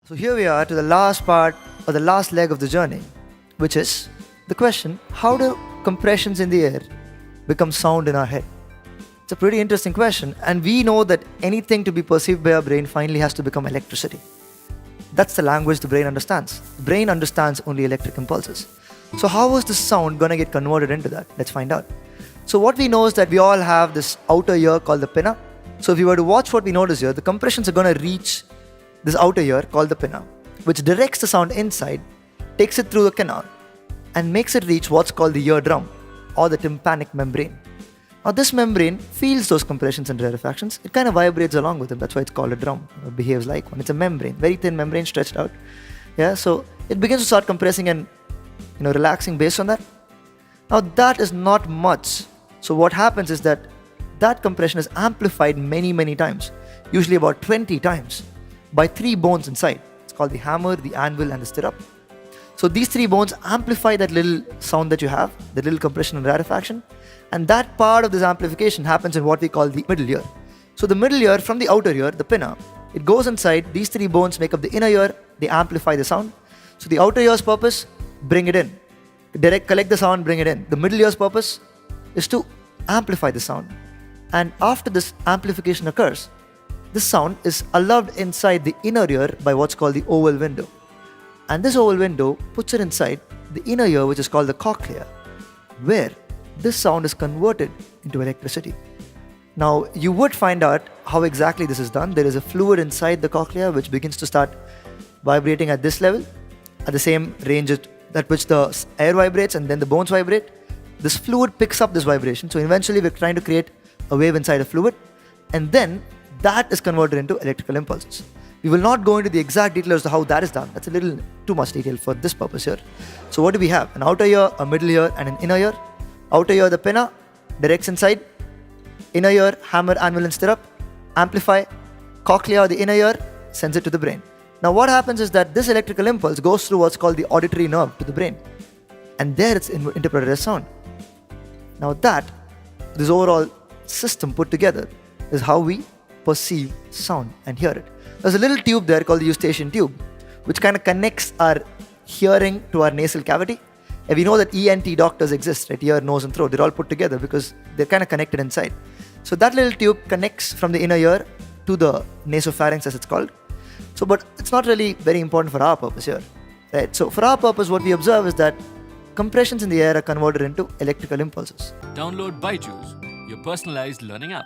So here we are to the last part or the last leg of the journey, which is the question, how do compressions in the air become sound in our head? It's a pretty interesting question, and we know that anything to be perceived by our brain finally has to become electricity. That's the language the brain understands. The brain understands only electric impulses. So how is the sound going to get converted into that? Let's find out. So what we know is that we all have this outer ear called the pinna. So if you were to watch what we notice here, the compressions are going to reach this outer ear called the pinna, which directs the sound inside, takes it through the canal, and makes it reach what's called the eardrum or the tympanic membrane. Now this membrane feels those compressions and rarefactions. It kind of vibrates along with them. That's why it's called a drum. It behaves like one. It's a membrane, very thin membrane stretched out. Yeah, so it begins to start compressing and relaxing based on that. Now that is not much. So what happens is that compression is amplified many times, usually about 20 times, by 3 bones inside. It's called the hammer, the anvil, and the stirrup. So these 3 bones amplify that little sound that you have, the little compression and rarefaction, and that part of this amplification happens in what we call the middle ear. So the middle ear from the outer ear, the pinna, it goes inside, these 3 bones make up the inner ear, they amplify the sound. So the outer ear's purpose, bring it in. Collect the sound, bring it in. The middle ear's purpose is to amplify the sound. And after this amplification occurs, this sound is allowed inside the inner ear by what's called the oval window. And this oval window puts it inside the inner ear, which is called the cochlea, where this sound is converted into electricity. Now, you would find out how exactly this is done. There is a fluid inside the cochlea which begins to start vibrating at this level, at the same range at which the air vibrates and then the bones vibrate. This fluid picks up this vibration. So eventually we're trying to create a wave inside a fluid, and then that is converted into electrical impulses. We will not go into the exact details of how that is done. That's a little too much detail for this purpose here. So what do we have? An outer ear, a middle ear, and an inner ear. Outer ear, the pinna, directs inside. Inner ear, hammer, anvil, and stirrup. Amplify. Cochlea, the inner ear, sends it to the brain. Now what happens is that this electrical impulse goes through what's called the auditory nerve to the brain. And there it's interpreted as sound. Now this overall system put together is how we perceive sound and hear it. There's a little tube there called the Eustachian Tube, which kind of connects our hearing to our nasal cavity. And we know that ENT doctors exist, right? Ear, nose, and throat. They're all put together because they're kind of connected inside. So that little tube connects from the inner ear to the nasopharynx, as it's called. So, but it's not really very important for our purpose here, right? So for our purpose, what we observe is that compressions in the air are converted into electrical impulses. Download BYJU'S, your personalized learning app.